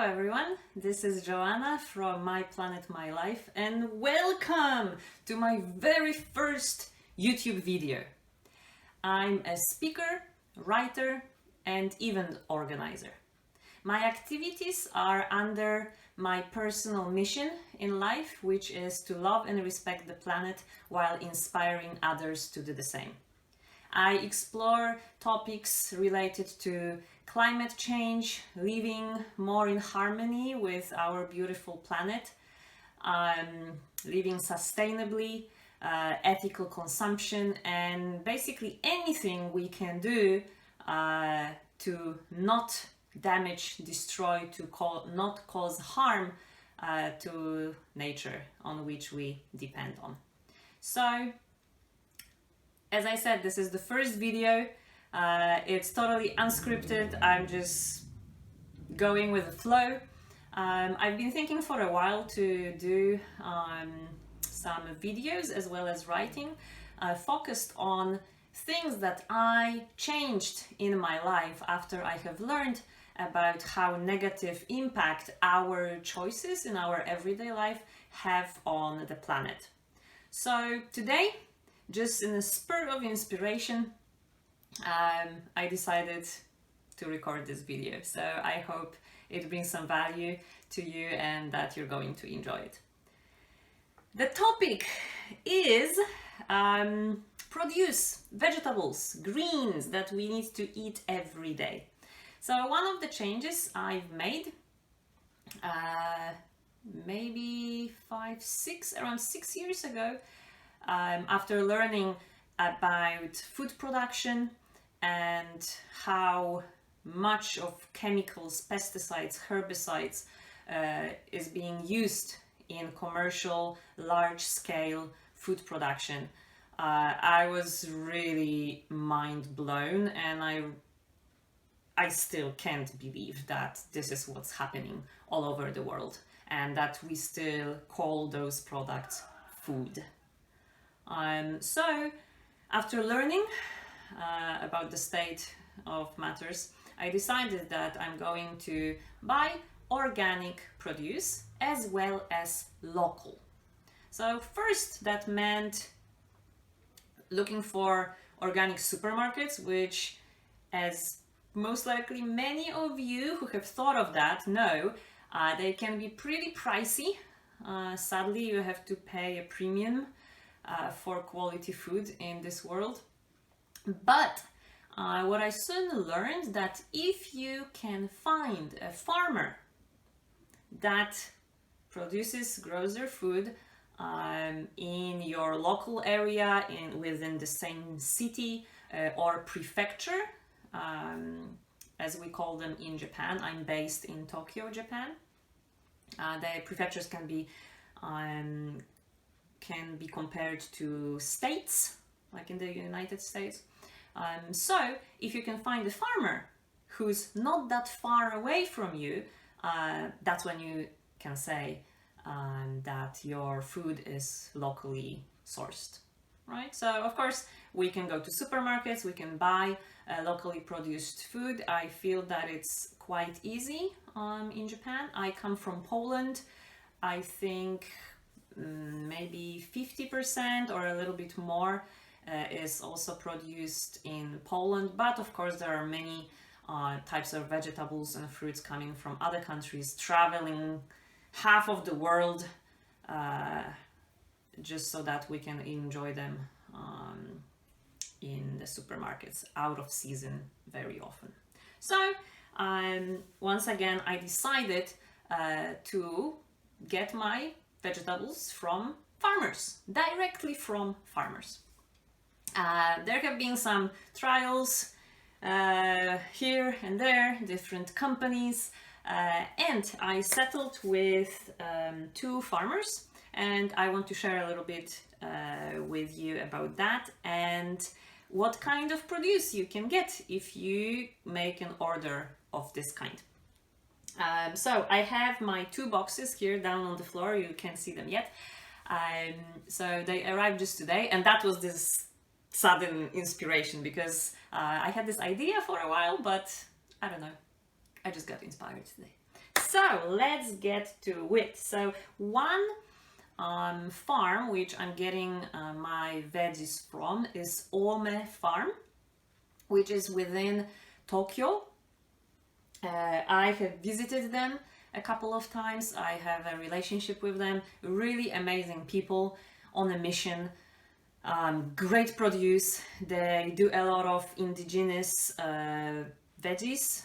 everyone, this is Joanna from My Planet My Life and welcome to my very first YouTube video. I'm a speaker, writer and event organizer. My activities are under my personal mission in life, which is to love and respect the planet while inspiring others to do the same. I explore topics related to climate change, living more in harmony with our beautiful planet, living sustainably, ethical consumption, and basically anything we can do to not damage, destroy, not cause harm to nature on which we depend on. So, as I said, this is the first video. It's totally unscripted. I'm just going with the flow. I've been thinking for a while to do some videos as well as writing focused on things that I changed in my life after I have learned about how negative impact our choices in our everyday life have on the planet. So today, just in a spur of inspiration, I decided to record this video. So I hope it brings some value to you and that you're going to enjoy it. The topic is produce, vegetables, greens that we need to eat every day. So one of the changes I've made maybe around 6 years ago, after learning about food production and how much of chemicals, pesticides, herbicides is being used in commercial, large-scale food production, I was really mind blown, and I still can't believe that this is what's happening all over the world and that we still call those products food. So, after learning about the state of matters, I decided that I'm going to buy organic produce as well as local. So first, that meant looking for organic supermarkets, which, as most likely many of you who have thought of that know, they can be pretty pricey. Sadly, you have to pay a premium for quality food in this world. But what I soon learned, that if you can find a farmer that grows their food in your local area, within the same city or prefecture, as we call them in Japan. I'm based in Tokyo, Japan. The prefectures can be compared to states, like in the United States. So if you can find a farmer who's not that far away from you, that's when you can say that your food is locally sourced, right? So of course we can go to supermarkets, we can buy locally produced food. I feel that it's quite easy in Japan. I come from Poland. I think maybe 50% or a little bit more is also produced in Poland, but of course there are many types of vegetables and fruits coming from other countries, traveling half of the world just so that we can enjoy them in the supermarkets out of season very often. So once again I decided to get my vegetables from farmers, directly from farmers. There have been some trials here and there, different companies, and I settled with 2 farmers, and I want to share a little bit with you about that and what kind of produce you can get if you make an order of this kind. So I have my 2 boxes here down on the floor. You can't see them yet. So they arrived just today, and that was this sudden inspiration because I had this idea for a while, but I don't know, I just got inspired today. So let's get to it. So one farm which I'm getting my veggies from is Ome Farm, which is within Tokyo. I have visited them a couple of times. I have a relationship with them. Really amazing people on a mission. Great produce. They do a lot of indigenous veggies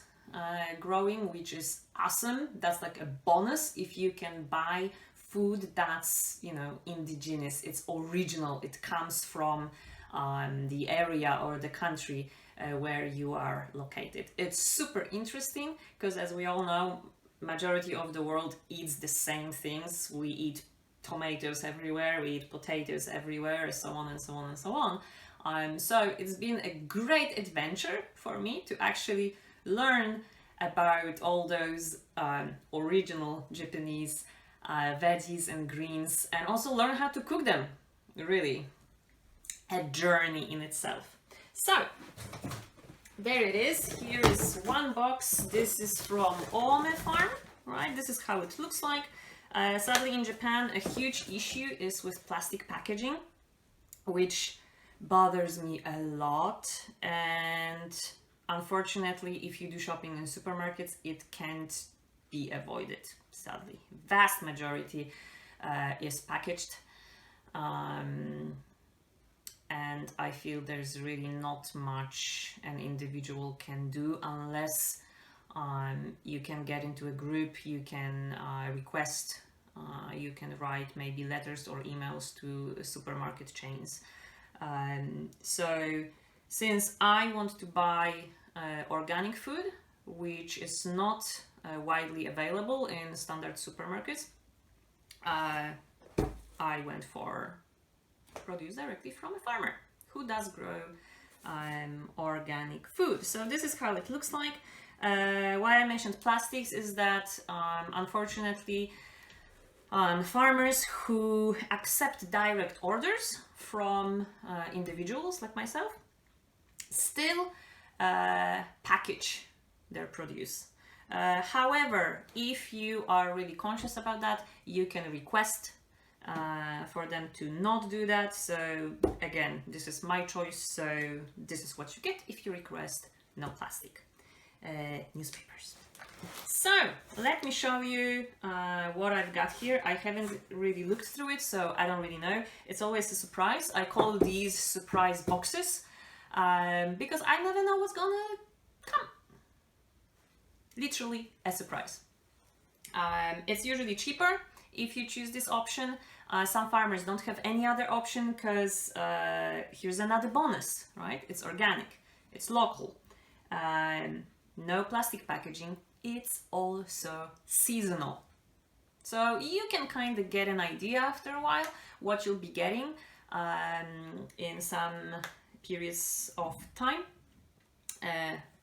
growing, which is awesome. That's like a bonus if you can buy food that's, you know, indigenous. It's original. It comes from the area or the country where you are located. It's super interesting because, as we all know, majority of the world eats the same things. We eat tomatoes everywhere, we eat potatoes everywhere, so on and so on and so on. So it's been a great adventure for me to actually learn about all those original Japanese veggies and greens, and also learn how to cook them. Really a journey in itself. So there it is. Here is one box. This is from Ome Farm, right? This is how it looks like. Sadly, in Japan, a huge issue is with plastic packaging, which bothers me a lot. And unfortunately, if you do shopping in supermarkets, it can't be avoided, sadly. Vast majority is packaged. And I feel there's really not much an individual can do unless you can get into a group, you can request, you can write maybe letters or emails to supermarket chains. So since I want to buy organic food, which is not widely available in standard supermarkets, I went for produce directly from a farmer who does grow organic food. So this is how it looks like. Why I mentioned plastics is that unfortunately farmers who accept direct orders from individuals like myself still package their produce. However, if you are really conscious about that, you can request for them to not do that. So again, this is my choice, so this is what you get if you request no plastic newspapers. So let me show you what I've got here. I haven't really looked through it, so I don't really know. It's always a surprise. I call these surprise boxes because I never know what's gonna come. Literally a surprise. It's usually cheaper if you choose this option. Some farmers don't have any other option because here's another bonus, right? It's organic, it's local, no plastic packaging, it's also seasonal. So you can kind of get an idea after a while what you'll be getting in some periods of time.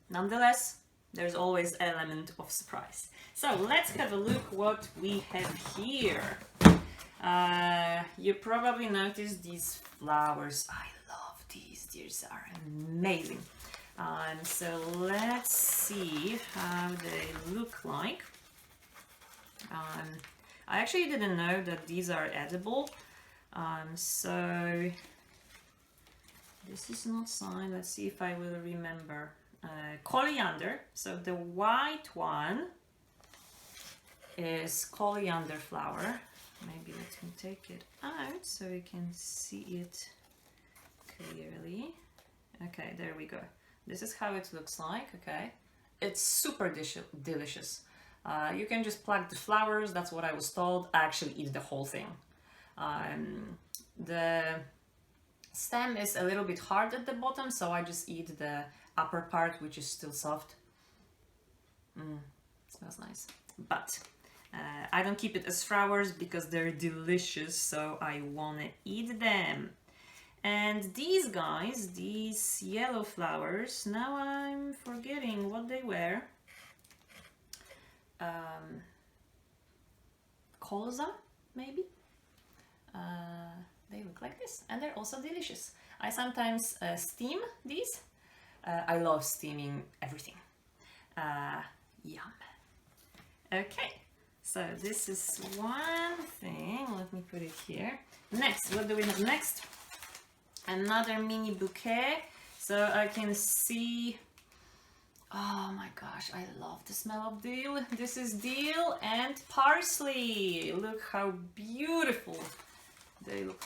Nonetheless, there's always an element of surprise. So let's have a look what we have here. You probably noticed these flowers. I love these. These are amazing. So let's see how they look like. I actually didn't know that these are edible. So this is not signed. Let's see if I will remember. Coriander. So the white one is coriander flower. Maybe let me take it out so you can see it clearly. Okay, there we go. This is how it looks like. Okay, it's super delicious. You can just pluck the flowers. That's what I was told. I actually eat the whole thing. The stem is a little bit hard at the bottom, so I just eat the upper part, which is still soft. Smells nice. But I don't keep it as flowers because they're delicious, so I want to eat them. And these guys, these yellow flowers, now I'm forgetting what they were. Colza, maybe? They look like this, and they're also delicious. I sometimes steam these. I love steaming everything. Yum. Okay, so this is one thing. Let me put it here. Next, what do we have next? Another mini bouquet. So I can see, oh my gosh, I love the smell of dill. This is dill and parsley. Look how beautiful they look.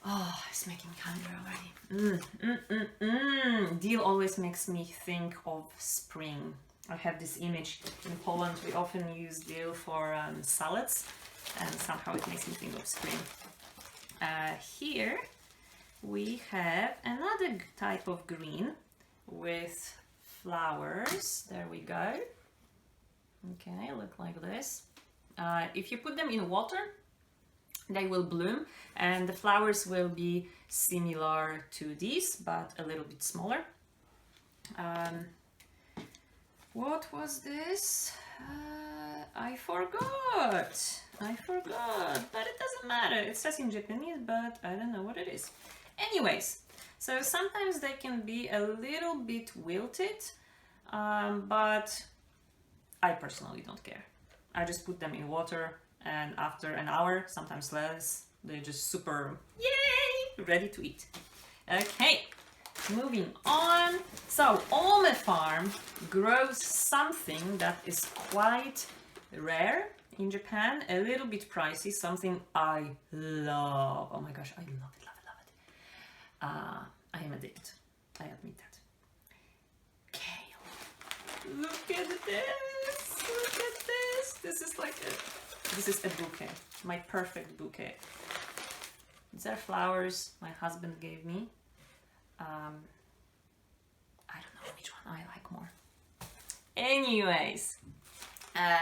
Oh, it's making me hungry already. Dill always makes me think of spring. I have this image. In Poland we often use dill for salads, and somehow it makes me think of spring. Here we have another type of green with flowers. There we go. Okay, look like this. If you put them in water, they will bloom, and the flowers will be similar to these, but a little bit smaller. What was this? I forgot, but it doesn't matter. It says in Japanese, but I don't know what it is. Anyways, so sometimes they can be a little bit wilted, but I personally don't care. I just put them in water, and after an hour, sometimes less, they're just super, yay, ready to eat. Okay, moving on. So Ome Farm grows something that is quite rare in Japan, a little bit pricey, something I love. Oh my gosh, I love it, love it, love it. I am addicted, I admit that. Kale. Look at this, look at this. This is a bouquet, my perfect bouquet. These are flowers my husband gave me. I don't know which one I like more. Anyways,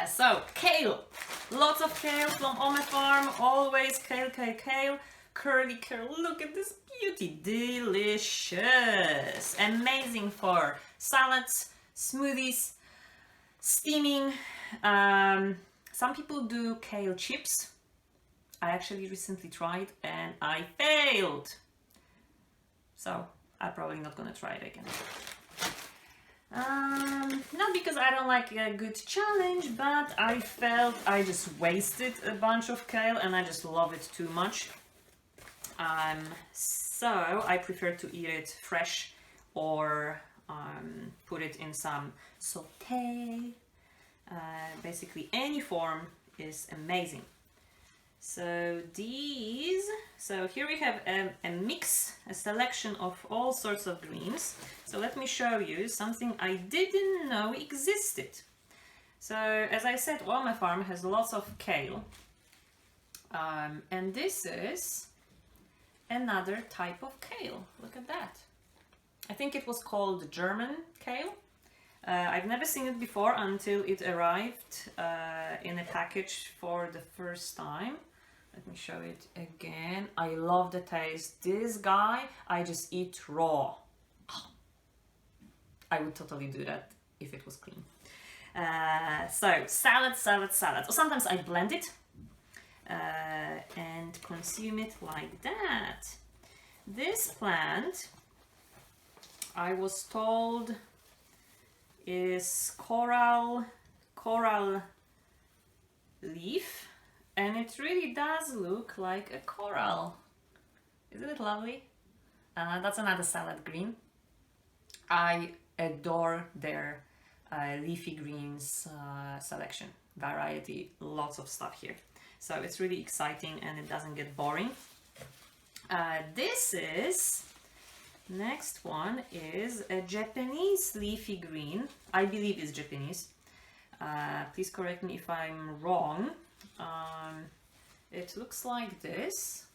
so kale. Lots of kale from Ome Farm. Always kale, kale, kale. Curly kale. Look at this beauty. Delicious. Amazing for salads, smoothies, steaming. Some people do kale chips. I actually recently tried and I failed. So I'm probably not gonna try it again. Not because I don't like a good challenge, but I felt I just wasted a bunch of kale and I just love it too much. So I prefer to eat it fresh or put it in some sauté. Basically any form is amazing. So here we have a mix, a selection of all sorts of greens. So let me show you something I didn't know existed. So as I said, Ome Farm has lots of kale. And this is another type of kale. Look at that. I think it was called German kale. I've never seen it before until it arrived in a package for the first time. Let me show it again. I love the taste. This guy, I just eat raw. I would totally do that if it was clean. So salad. Or sometimes I blend it and consume it like that. This plant, I was told, is coral leaf, and it really does look like a coral. Isn't it lovely? That's another salad green. I adore their leafy greens selection, variety, lots of stuff here. So it's really exciting and it doesn't get boring. Next one is a Japanese leafy green. I believe it's Japanese. Please correct me if I'm wrong. It looks like this.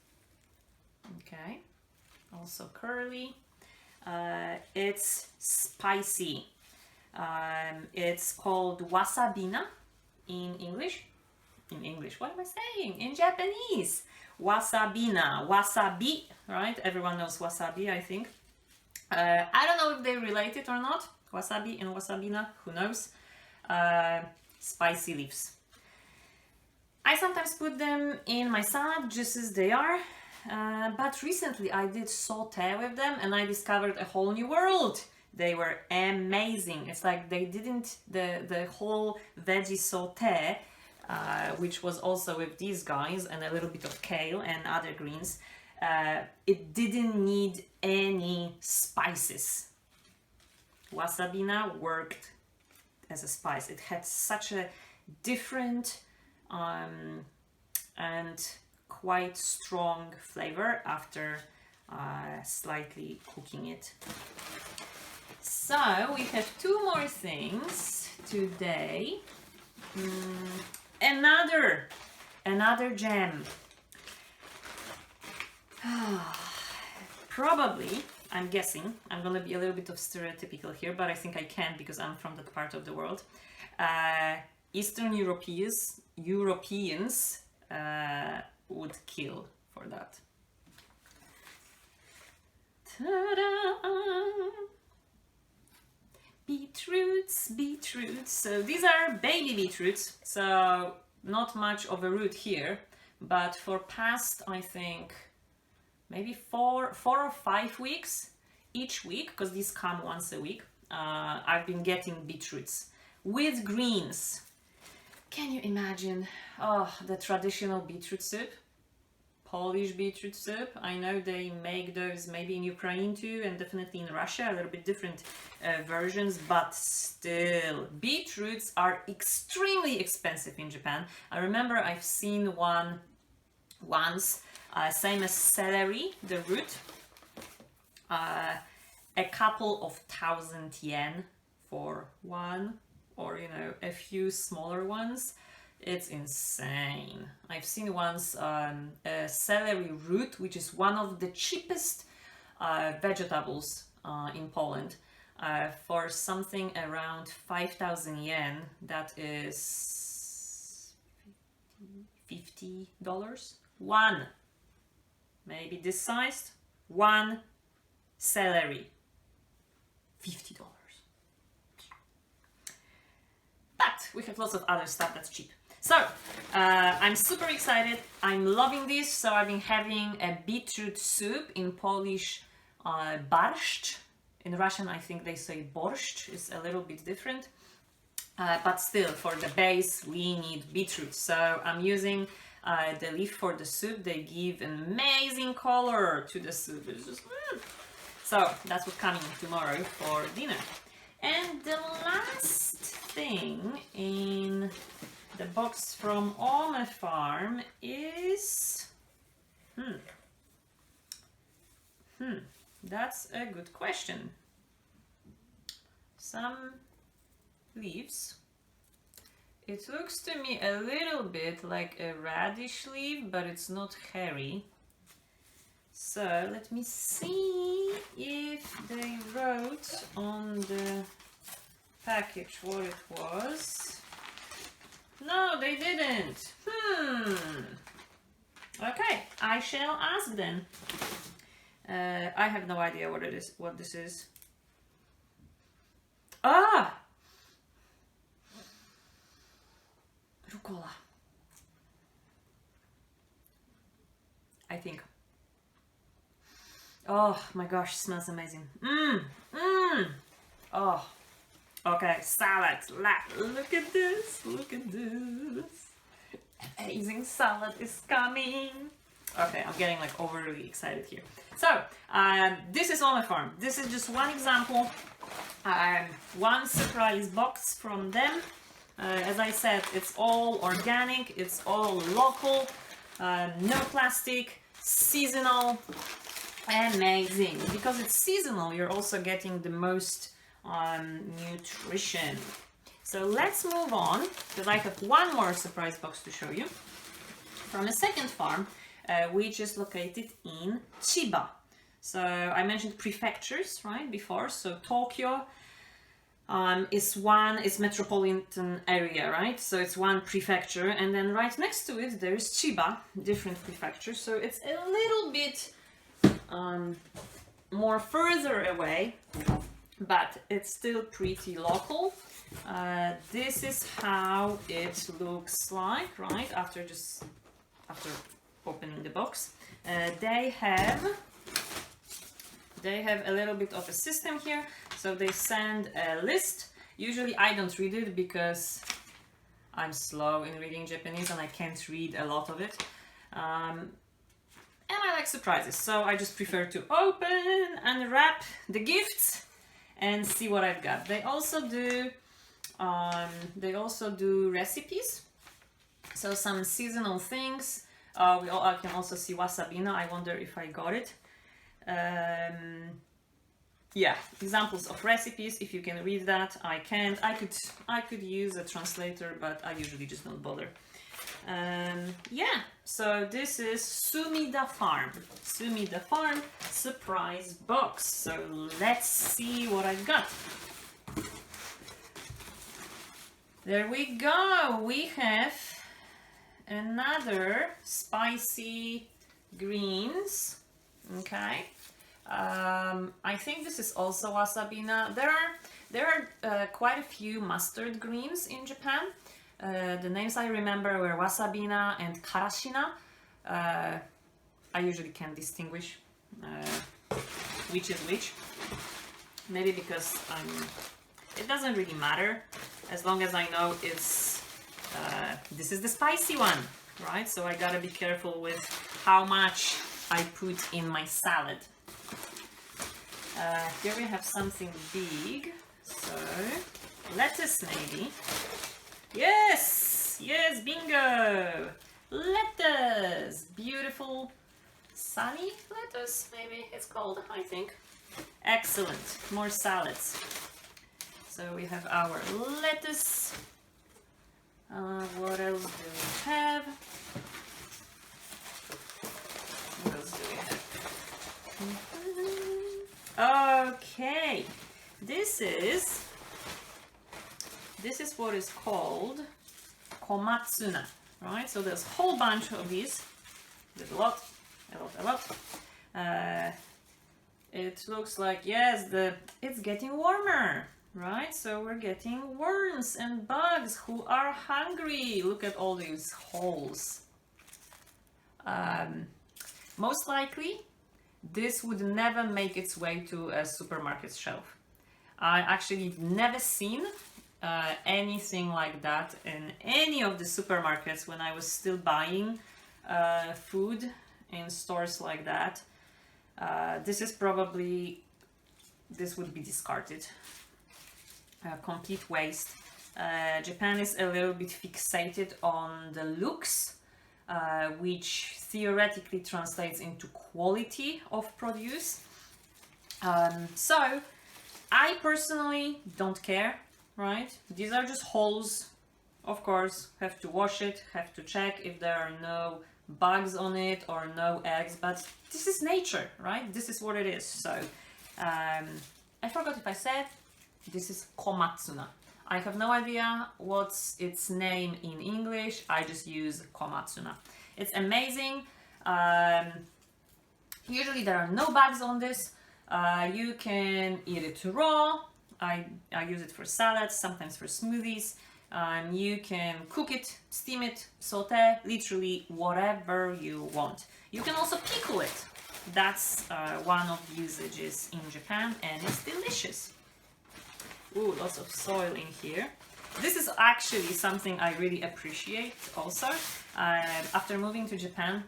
Okay. Also curly. It's spicy. It's called wasabina in English. In English, what am I saying? In Japanese. Wasabina. Wasabi, right? Everyone knows wasabi, I think. I don't know if they're related or not. Wasabi and wasabina, who knows? Spicy leaves. I sometimes put them in my salad just as they are, but recently I did sauté with them and I discovered a whole new world. They were amazing. It's like they didn't, the whole veggie saute, which was also with these guys and a little bit of kale and other greens, it didn't need any spices. Wasabina worked as a spice. It had such a different and quite strong flavor after slightly cooking it. So we have two more things today. Another jam. Probably, I'm guessing, I'm gonna be a little bit of stereotypical here, but I think I can because I'm from that part of the world. Eastern Europeans would kill for that. Ta-da! Beetroots. So these are baby beetroots, so not much of a root here, but for past, I think, maybe four or 5 weeks, each week, because these come once a week, I've been getting beetroots with greens. Can you imagine? Oh, the traditional beetroot soup, Polish beetroot soup. I know they make those maybe in Ukraine too, and definitely in Russia, a little bit different versions, but still, beetroots are extremely expensive in Japan. I remember I've seen one once, same as celery, the root, a couple of 1,000 yen for one, or a few smaller ones. It's insane. I've seen once a celery root, which is one of the cheapest vegetables in Poland, for something around 5,000 yen. That is $50. One, maybe this sized, one celery, $50. But we have lots of other stuff that's cheap. So, I'm super excited. I'm loving this. So I've been having a beetroot soup, in Polish barszcz. In Russian, I think they say borscht. It's a little bit different. But still, for the base, we need beetroot. So I'm using the leaf for the soup. They give an amazing color to the soup. It's just, So that's what's coming tomorrow for dinner. And the last thing in the box from Ome Farm is... That's a good question. Some leaves. It looks to me a little bit like a radish leaf, but it's not hairy. So let me see if they wrote on the package what it was. No, they didn't. Okay, I shall ask them. I have no idea what it is. What this is? Ah, rucola. I think. Oh my gosh, smells amazing. Oh, okay, salad. Look at this. Look at this. Amazing salad is coming. Okay, I'm getting like overly excited here. So, this is Ome Farm. This is just one example. One surprise box from them. As I said, it's all organic, it's all local, no plastic, seasonal. Amazing. Because it's seasonal, you're also getting the most nutrition. So let's move on, because I have one more surprise box to show you from a second farm, which is located in Chiba. So I mentioned prefectures, right, before. So Tokyo is metropolitan area, right? So it's one prefecture, and then right next to it there is Chiba, different prefecture. So it's a little bit more further away, but it's still pretty local. This is how it looks like, right? After opening the box, they have They have a little bit of a system here, so they send a list. Usually I don't read it because I'm slow in reading Japanese and I can't read a lot of it. And I like surprises, so I just prefer to open, unwrap the gifts and see what I've got. They also do recipes, so some seasonal things. I can also see wasabina. I wonder if I got it. Yeah, examples of recipes. If you can read that, I can't. I could use a translator, but I usually just don't bother. Yeah, so this is Sumida Farm. Sumida Farm surprise box. So let's see what I've got. There we go. We have another spicy greens. Okay. I think this is also wasabina. There are quite a few mustard greens in Japan. The names I remember were wasabina and karashina. I usually can't distinguish which is which. Maybe because it doesn't really matter as long as I know it's this is the spicy one, right? So I gotta be careful with how much I put in my salad. Here we have something big, so lettuce maybe. Yes, yes, bingo! Lettuce, beautiful sunny lettuce, maybe it's called, I think. Excellent, more salads. So we have our lettuce. What else do we have? What else do we have? Okay, this is what is called komatsuna, right? So there's a whole bunch of these. There's a lot. It looks like, yes, it's getting warmer, right? So we're getting worms and bugs who are hungry. Look at all these holes. Most likely, this would never make its way to a supermarket shelf. I actually never seen anything like that in any of the supermarkets when I was still buying food in stores like that. This would be discarded. Complete waste. Japan is a little bit fixated on the looks, which theoretically translates into quality of produce. So I personally don't care, right? These are just holes. Of course, have to wash it, have to check if there are no bugs on it or no eggs, but this is nature, right? This is what it is. So I forgot if I said this is komatsuna. I have no idea what's its name in English. I just use komatsuna. It's amazing. Usually there are no bugs on this. You can eat it raw. I use it for salads, sometimes for smoothies. You can cook it, steam it, saute, literally whatever you want. You can also pickle it. That's one of the usages in Japan, and it's delicious. Ooh, lots of soil in here. This is actually something I really appreciate also. After moving to Japan,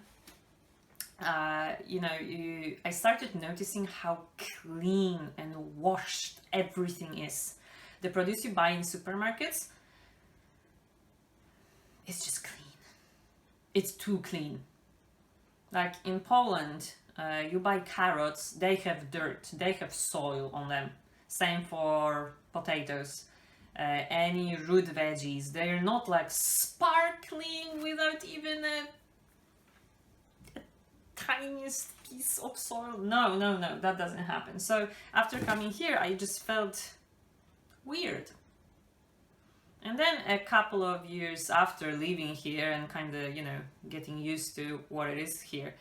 I started noticing how clean and washed everything is. The produce you buy in supermarkets, it's just clean. It's too clean. Like in Poland, you buy carrots, they have dirt, they have soil on them. Same for potatoes. Any root veggies, they're not like sparkling without even a tiniest piece of soil. No, that doesn't happen. So after coming here, I just felt weird. And then a couple of years after leaving here and kind of, getting used to what it is here,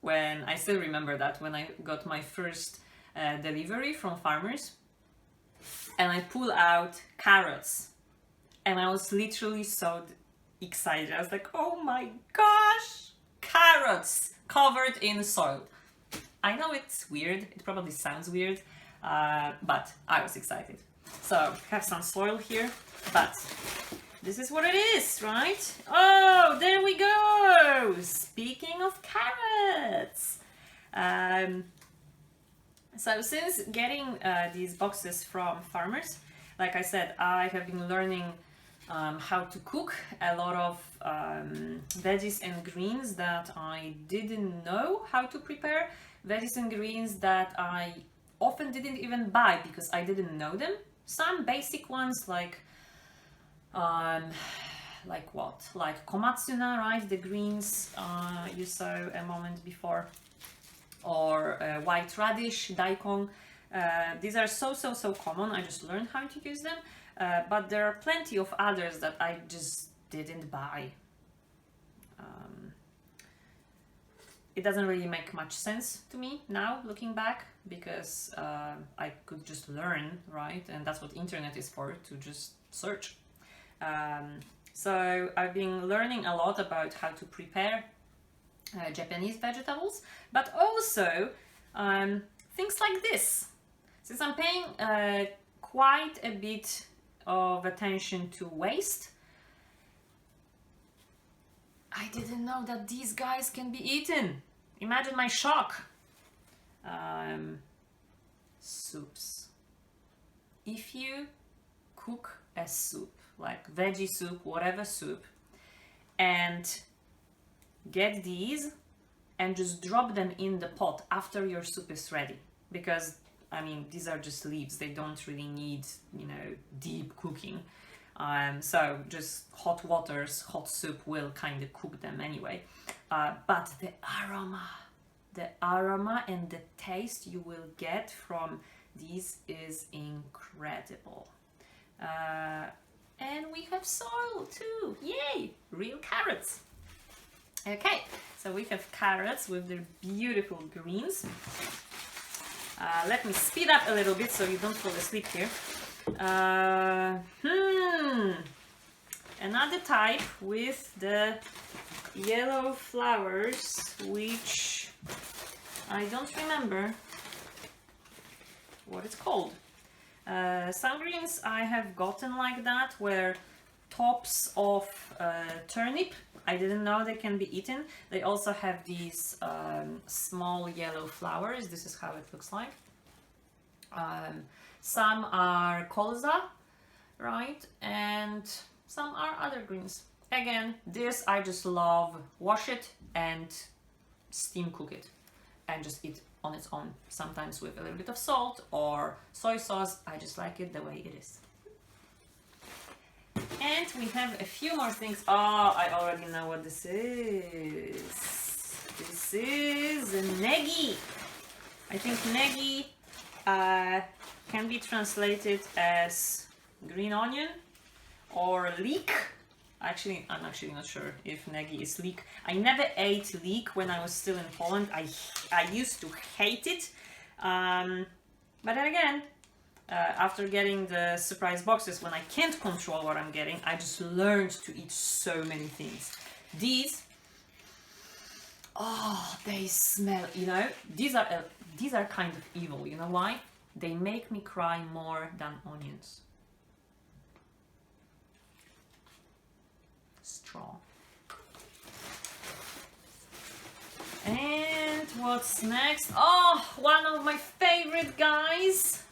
when I still remember that when I got my first delivery from farmers, and I pull out carrots, and I was literally so excited. I was like, oh my gosh, carrots covered in soil. I know it's weird, it probably sounds weird, but I was excited. So, have some soil here, but this is what it is, right? Oh, there we go! Speaking of carrots! So since getting these boxes from farmers, like I said, I have been learning how to cook a lot of veggies and greens that I didn't know how to prepare. Veggies and greens that I often didn't even buy because I didn't know them. Some basic ones like what? Like komatsuna, right? The greens you saw a moment before. Or white radish, daikon. These are so common. I just learned how to use them. But there are plenty of others that I just didn't buy. It doesn't really make much sense to me now, looking back, because I could just learn, right? And that's what internet is for, to just search. So I've been learning a lot about how to prepare Japanese vegetables, but also things like this. Since I'm paying quite a bit of attention to waste, I didn't know that these guys can be eaten. Imagine my shock. Soups. If you cook a soup, like veggie soup, whatever soup, and get these and just drop them in the pot after your soup is ready, because I mean these are just leaves, they don't really need, you know, deep cooking. So just hot hot soup will kind of cook them anyway. But the aroma and the taste you will get from these is incredible. And we have soil too, yay! Real carrots. Okay, so we have carrots with their beautiful greens. Let me speed up a little bit so you don't fall asleep here. Another type with the yellow flowers, which I don't remember what it's called. Some greens I have gotten like that, where tops of turnip. I didn't know they can be eaten. They also have these small yellow flowers. This is how it looks like. Some are colza, right? And some are other greens. Again, this I just love. Wash it and steam cook it and just eat on its own. Sometimes with a little bit of salt or soy sauce. I just like it the way it is. And we have a few more things. Oh, I already know what this is. This is a negi. I think negi can be translated as green onion or leek. Actually, I'm actually not sure if negi is leek. I never ate leek when I was still in Poland. I used to hate it. But then again, after getting the surprise boxes, when I can't control what I'm getting, I just learned to eat so many things. These, oh, they smell, you know, these are kind of evil. You know why? They make me cry more than onions. Strong. And what's next? Oh, one of my favorite guys.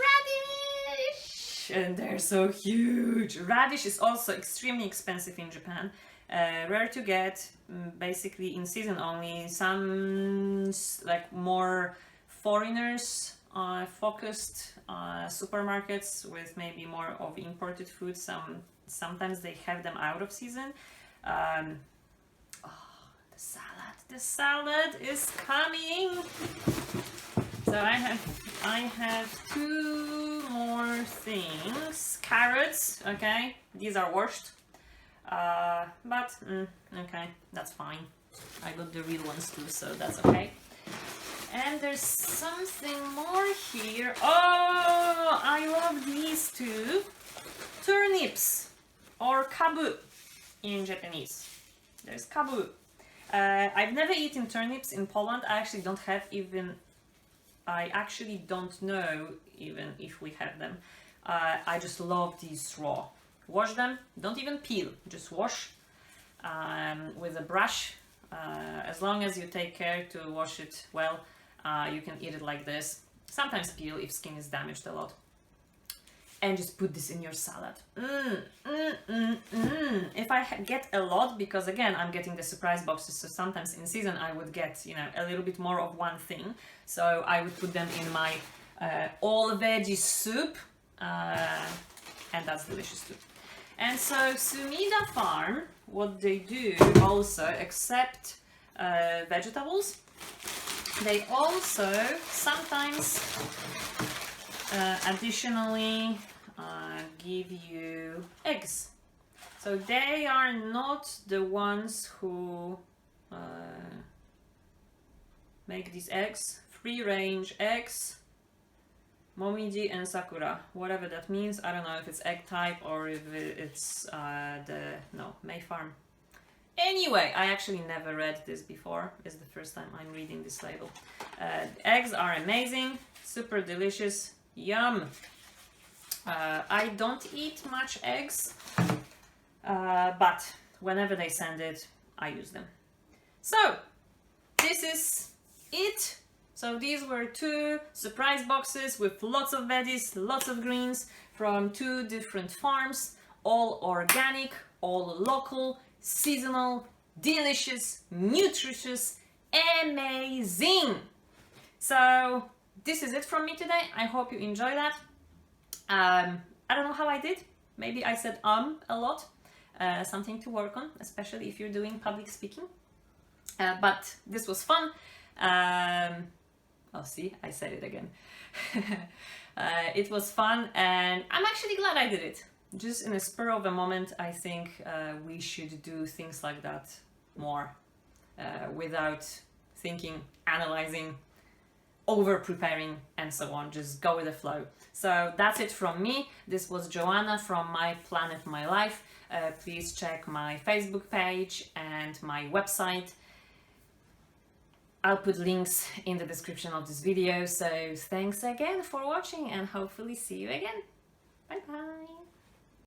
Radish! And they're so huge. Radish is also extremely expensive in Japan. Rare to get, basically in season only. Some like more foreigners focused supermarkets with maybe more of imported food. Sometimes they have them out of season. Oh, the salad is coming. So I have two more things. Carrots, okay, these are washed, but okay, that's fine. I got the real ones too, so that's okay. And there's something more here. Oh, I love these two. Turnips, or kabu in Japanese. There's kabu. I've never eaten turnips in Poland. I actually don't know even if we have them. I just love these raw. Wash them, don't even peel, just wash with a brush. As long as you take care to wash it well, you can eat it like this. Sometimes peel if skin is damaged a lot. And just put this in your salad. If I get a lot, because again, I'm getting the surprise boxes, so sometimes in season I would get, you know, a little bit more of one thing. So I would put them in my all veggie soup, and that's delicious too. And so Sumida Farm, what they do also, except vegetables, they also sometimes additionally give you eggs. So they are not the ones who make these eggs. Free range eggs, Momiji and Sakura, whatever that means. I don't know if it's egg type or if it's Ome Farm. Anyway, I actually never read this before. It's the first time I'm reading this label. Eggs are amazing, super delicious, yum. I don't eat much eggs, but whenever they send it, I use them. So, this is it. So these were 2 surprise boxes with lots of veggies, lots of greens from 2 different farms, all organic, all local, seasonal, delicious, nutritious, amazing. So this is it from me today. I hope you enjoy that. I don't know how I did. Maybe I said a lot. Something to work on, especially if you're doing public speaking. But this was fun. Oh, see, I said it again. It was fun, and I'm actually glad I did it. Just in a spur of a moment, I think we should do things like that more, without thinking, analyzing, over preparing, and so on. Just go with the flow. So that's it from me. This was Joanna from My Planet, My Life. Please check my Facebook page and my website. I'll put links in the description of this video. So thanks again for watching, and hopefully see you again. Bye bye.